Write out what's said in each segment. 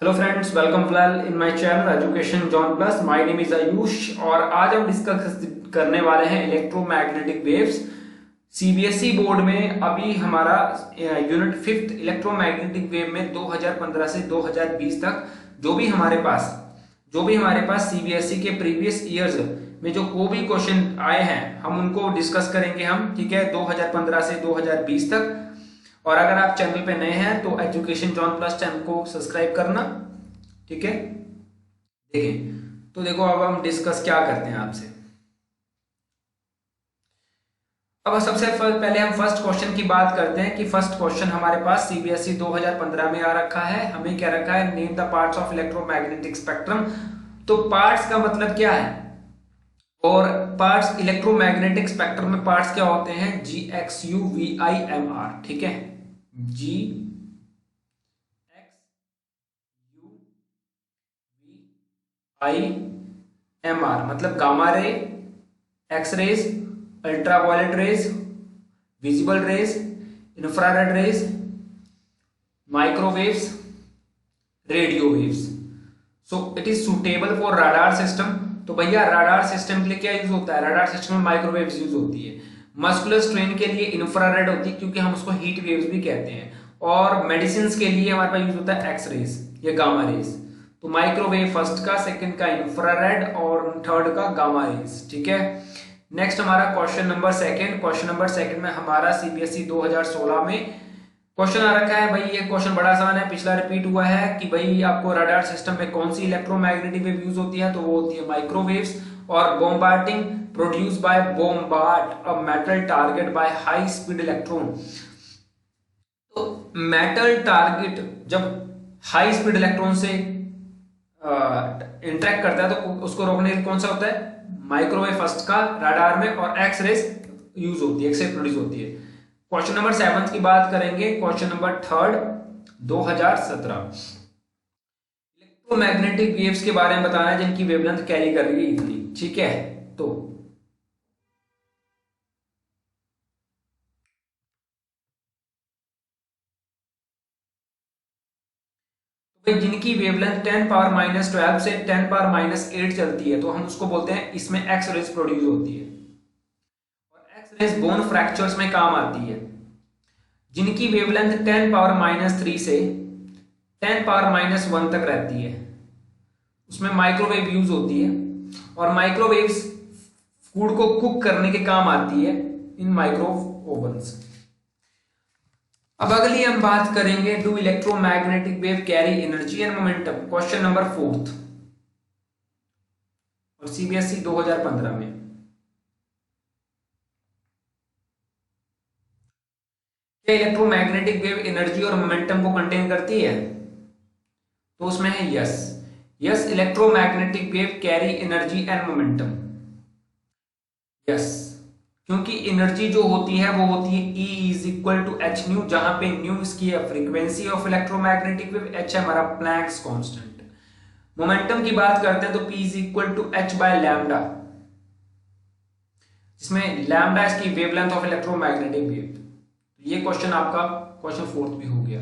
Hello friends, welcome फिलहाल in my channel education John plus. My name is Ayush और आज हम डिस्कस करने वाले हैं इलेक्ट्रोमैग्नेटिक वेव्स। सीबीएसई बोर्ड में अभी हमारा यूनिट फिफ्थ इलेक्ट्रोमैग्नेटिक वेव में 2015 से 2020 तक जो भी हमारे पास सीबीएसई के प्रीवियस ईयर्स में जो को भी क्वेश्चन आए हैं हम उनको डिस्कस करेंगे हम, ठीक है, 2015 से 2020 तक। और अगर आप चैनल पे नए हैं तो एजुकेशन जॉन प्लस चैनल को सब्सक्राइब करना, ठीक है। देखिए तो देखो, अब हम डिस्कस क्या करते हैं आपसे। अब सबसे पहले हम फर्स्ट क्वेश्चन की बात करते हैं कि फर्स्ट क्वेश्चन हमारे पास सीबीएसई 2015 में आ रखा है। हमें क्या रखा है, name the parts of electromagnetic spectrum. तो पार्ट्स का मतलब क्या है, और पार्ट्स इलेक्ट्रोमैग्नेटिक स्पेक्ट्रम में पार्ट्स क्या होते हैं, G X U V I M R, ठीक है। G X U V I M R मतलब gamma ray, X rays, ultraviolet rays, visible rays, infrared rays, microwaves, radio waves. So it is suitable for radar system. तो भैया radar system के लिए क्या use होता है, राडार सिस्टम में microwaves use होती है। मस्कुलर स्ट्रेन के लिए इंफ्रारेड होती है क्योंकि हम उसको हीट वेव्स भी कहते हैं। और मेडिसिन के लिए हमारे पास यूज होता है एक्स रेज या गामा रेज। तो माइक्रोवेव फर्स्ट का, सेकंड का इंफ्रारेड और थर्ड का गामा रेज, ठीक है। नेक्स्ट हमारा क्वेश्चन नंबर सेकंड में हमारा सीबीएसई 2016 में क्वेश्चन आ रखा है। भाई ये क्वेश्चन बड़ा आसान है, पिछला रिपीट हुआ है कि भाई आपको रडार सिस्टम में कौन सी इलेक्ट्रोमैग्नेटिक वेव यूज होती है, तो वो होती है माइक्रोवेव्स। और bombarding produce by bombard a metal target by high speed electron. तो मेटल टारगेट जब हाई स्पीड इलेक्ट्रॉन से इंटरेक्ट करता है तो उसको रोकने के लिए कौन सा होता है, माइक्रोवेव फर्स्ट का रडार में, और एक्स रेज यूज होती है, एक्स रे प्रोड्यूस होती है। क्वेश्चन नंबर 7 की बात करेंगे, क्वेश्चन नंबर 3 2017। इलेक्ट्रोमैग्नेटिक वेव्स के बारे में बताना है जिनकी वेवलेंथ कैरी कर रही है इतनी, ठीक है। तो जिनकी वेवलेंथ 10 पावर माइनस 12 से 10 पावर माइनस 8 चलती है तो हम उसको बोलते हैं, इसमें एक्स रेज प्रोड्यूस होती है। और एक्स रेज बोन फ्रैक्चर्स में काम आती है। जिनकी वेवलेंथ 10 पावर माइनस 3 से 10 पावर माइनस 1 तक रहती है उसमें माइक्रोवेव यूज होती है। और माइक्रोवेव्स फूड को कुक करने के काम आती है इन माइक्रो ओवन्स। अब अगली हम बात करेंगे, do electromagnetic wave carry energy and momentum, question number 4 और सीबीएसई 2015 में। क्या इलेक्ट्रोमैग्नेटिक वेव एनर्जी और मोमेंटम को कंटेन करती है, तो उसमें है yes. Yes, electromagnetic wave carry energy and momentum, yes. क्योंकि एनर्जी जो होती है वो होती है E is equal to h nu, जहां पे न्यू इसकी है frequency of electromagnetic wave, h है हमारा प्लैंक्स कांस्टेंट। मोमेंटम की बात करते हैं तो P is equal to h by lambda, जिसमें लैम्डा इसकी वेवलेंथ ऑफ इलेक्ट्रोमैग्नेटिक वेव। ये क्वेश्चन आपका क्वेश्चन 4 भी हो गया।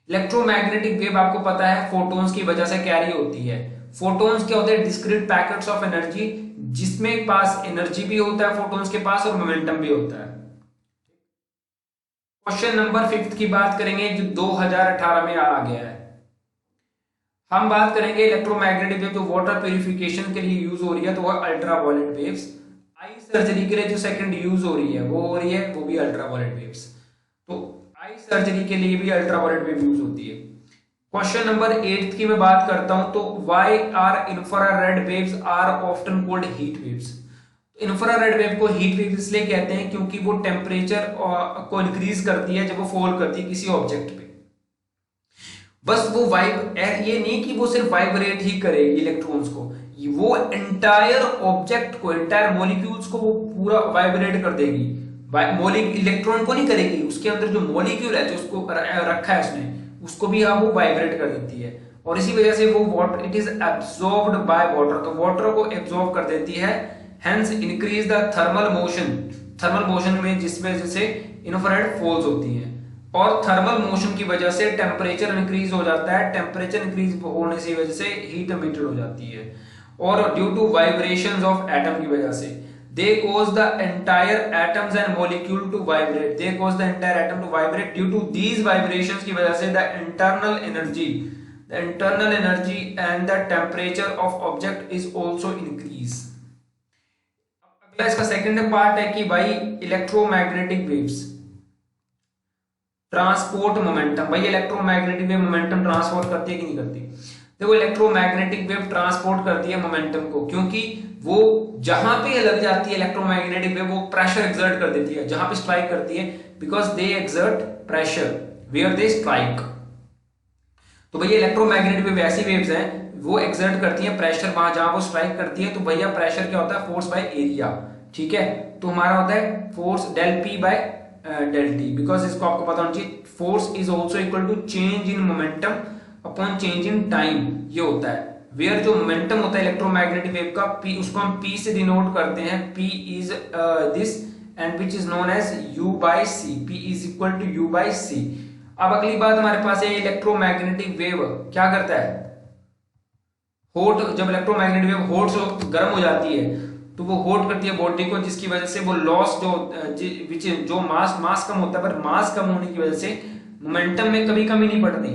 इलेक्ट्रोमैग्नेटिक वेव आपको पता है फोटॉन्स की वजह से कैरी होती है। फोटॉन्स क्या होते हैं, डिस्क्रीट पैकेट्स ऑफ एनर्जी, जिसमें पास एनर्जी भी होता है फोटॉन्स के पास और मोमेंटम भी होता है। क्वेश्चन नंबर 5 की बात करेंगे जो 2018 में आ गया है। हम बात करेंगे इलेक्ट्रोमैग्नेटिक वेव जो वाटर प्यूरिफिकेशन के लिए यूज हो रही है, तो वह अल्ट्रावायलेट वेव्स। आई सर्जरी के लिए जो सेकंड यूज हो रही है वो भी अल्ट्रावायलेट वेव्स। तो आई सर्जरी के लिए भी अल्ट्रावायलेट वेव यूज होती है। क्वेश्चन नंबर 8 की मैं बात करता हूं, तो why are infrared waves are often called heat waves. Infrared wave को हीट वेव इसलिए कहते हैं क्योंकि वो टेम्परेचर को इंक्रीज करती है जब वो फॉल करती है किसी ऑब्जेक्ट पे। बस वो ये नहीं कि वो सिर्फ वाइब्रेट ही करेगी इलेक्ट्रॉन्स को, वो एंटायर ऑब्जेक्ट को, एंटायर मॉलिक्यूल्स को वो पूरा वाइब्रेट कर देगी। इलेक्ट्रॉन को नहीं करेगी, उसके अंदर जो मॉलिक्यूल है जो उसको रखा है उसने, उसको भी वो वाइब्रेट कर देती है। और इसी वजह से वो water, it is absorbed by water, तो वाटर को एब्सॉर्ब कर देती है। Hence increase the thermal motion में जिस वजह से इंफ्रारेड फॉल्स होती हैं। और थर्मल मोशन की वजह से टेम्परेचर इंक्रीज हो जाता है, टेम्परेचर इंक्रीज होने की वजह से हीट एमिटेड हो जाती है, और due to vibrations of atom की वजह से they cause the entire atoms and molecule to vibrate, they cause the entire atom to vibrate, due to these vibrations की वजह से the internal energy and the temperature of object is also increase. अगला इसका second part है कि भाई electromagnetic waves transport momentum, भाई electromagnetic wave momentum transport करती है कि नहीं करती? देखो इलेक्ट्रोमैग्नेटिक वेव ट्रांसपोर्ट करती है मोमेंटम को, क्योंकि वो जहां पे लग जाती है इलेक्ट्रोमैग्नेटिक वेव वो प्रेशर एक्सर्ट कर देती है जहां पे स्ट्राइक करती है, because they exert pressure where they strike. तो भैया इलेक्ट्रोमैग्नेटिक वेव ऐसी वेव्स हैं वो एक्सर्ट करती है प्रेशर वहां जहां वो स्ट्राइक करती है। तो भैया प्रेशर क्या होता है? फोर्स बाय एरिया, ठीक है। तो हमारा होता है force del P by del T, because इसको आपको पता होना चाहिए force is also equal to change in momentum upon change in time, ये होता है। वेयर जो मोमेंटम होता है इलेक्ट्रोमैग्नेटिक वेव का p, उसको हम p से डिनोट करते हैं, p is this and which is known as u by c, p is equal to u by c। अब अगली बात हमारे पास है इलेक्ट्रोमैग्नेटिक वेव क्या करता है? हॉट, जब इलेक्ट्रोमैग्नेटिक वेव हॉट से गर्म हो जाती है तो वो हॉट करती है बॉडी को, जिसकी वजह से वो लॉस जो मास कम होता है, पर मास कम होने की वजह से मोमेंटम में कभी कमी नहीं पड़ती,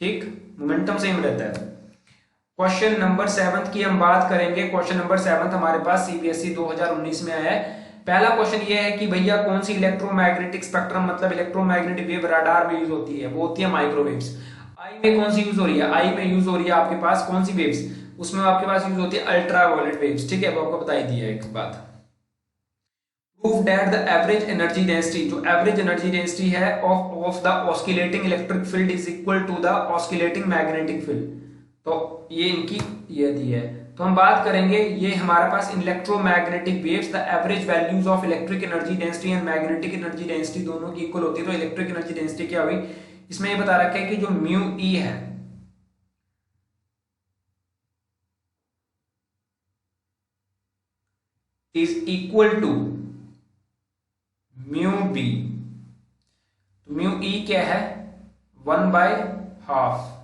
ठीक, मोमेंटम सेम रहता है। क्वेश्चन नंबर 7 की हम बात करेंगे। क्वेश्चन नंबर 7 हमारे पास सीबीएसई 2019 में आया है। पहला क्वेश्चन ये है कि भैया कौन सी इलेक्ट्रोमैग्नेटिक स्पेक्ट्रम, मतलब इलेक्ट्रोमैग्नेटिक वेव रडार में यूज होती है? वो होती है माइक्रोवेव्स। आई में कौन सी यूज हो रही है? आई में यूज हो रही है आपके पास कौन सी वेव्स? उसमें आपके पास यूज होती है अल्ट्रावायलेट वेव्स, ठीक है, वो आपको बताई दी है। एक बात, prove that the average energy density, जो एवरेज एनर्जी डेंसिटी है of the oscillating electric field is equal to the oscillating magnetic field. तो ये इनकी ये दी है। तो हम बात करेंगे, ये हमारे पास electromagnetic waves the average values of electric energy density and magnetic energy density दोनों की इक्वल होती है। तो इलेक्ट्रिक एनर्जी डेंसिटी क्या हुई? इसमें ये बता रखा है कि जो म्यू ई है is equal to mu B. तो म्यू ई क्या है? 1/2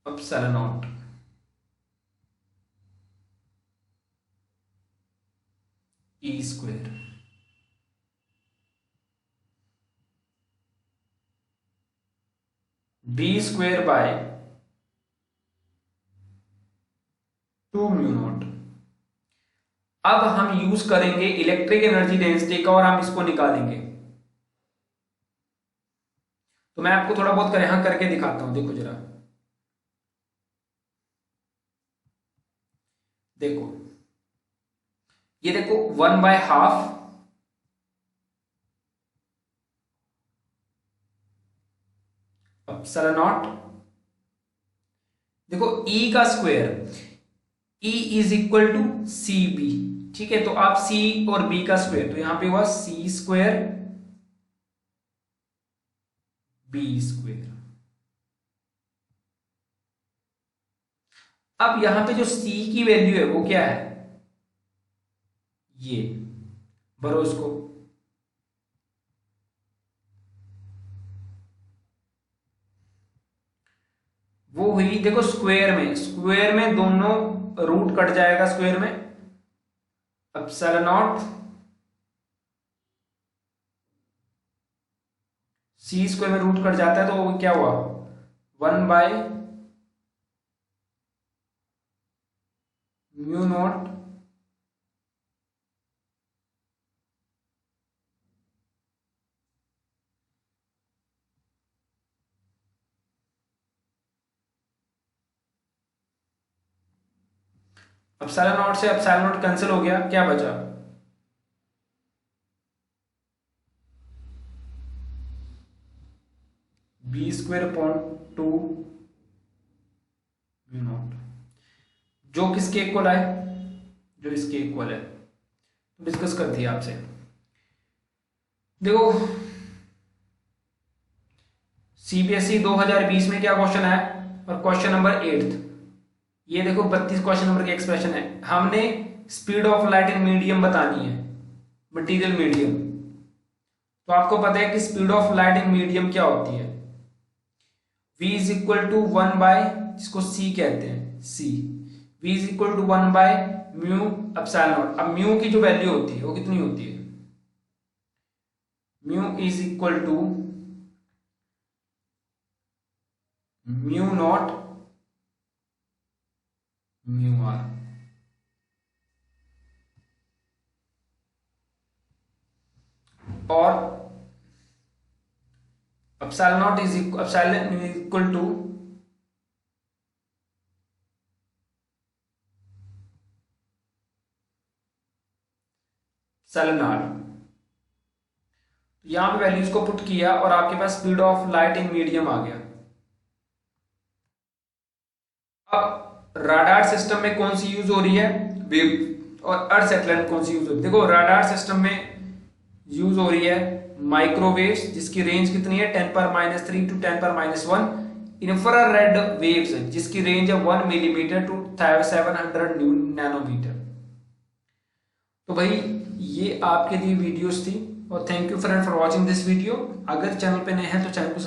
epsilon naught E square. B square by 2 mu naught. अब हम यूज करेंगे इलेक्ट्रिक एनर्जी डेंसिटी का और हम इसको निकालेंगे। तो मैं आपको थोड़ा बहुत यहां करके दिखाता हूं, देखो जरा, देखो ये देखो 1/2 एप्सिलॉन नॉट, देखो E का square, E is equal to C B, ठीक है। तो आप C और B का स्क्वायर, तो यहां पे हुआ C स्क्वायर B स्क्वायर। अब यहां पे जो C की वैल्यू है वो क्या है? ये भरो इसको, वो हुई देखो स्क्वायर में दोनों रूट कट जाएगा, स्क्वायर में एप्सिलॉन नॉट C स्क्वायर में रूट कट जाता है, तो वो क्या हुआ? 1/म्यू नॉट एप्सिलॉन नॉट से एप्सिलॉन नॉट कैंसिल हो गया, क्या बचा? B square upon 2 mu naught, जो किसके इक्वल आए? जो इसके इक्वल है। तो डिस्कस कर दिया आपसे। देखो सीबीएसई 2020 में क्या क्वेश्चन है, और क्वेश्चन नंबर 8, ये देखो 32 क्वेश्चन नंबर के एक्सप्रेशन है। हमने speed of light in medium बतानी है, मटेरियल मीडियम, तो आपको पता है कि speed of light in medium क्या होती है, v is equal to 1 by, जिसको c कहते हैं, c, v is equal to 1 by mu epsilon naught. अब म्यू की जो वैल्यू होती है वो कितनी होती है, mu is equal to mu naught mu r. और epsilon naught is equal to epsilon R. यहां पे वैल्यूज को पुट किया और आपके पास speed of light in medium आ गया। अब राडार सिस्टम में कौन सी यूज हो रही है, वेव, और अर्थ सैटेलाइट कौन सी यूज हो रही है। देखो राडार सिस्टम में यूज हो रही है माइक्रोवेव्स, जिसकी रेंज कितनी है 10⁻³ टू 10⁻⁻1। इंफ्रारेड वेव्स जिसकी रेंज है 1 मिलीमीटर टू 700 नैनोमीटर। तो भाई ये आपके लिए वीडियोस थी, और thank you friend for watching this video. अगर चैनल पे नए हैं तो चैनल को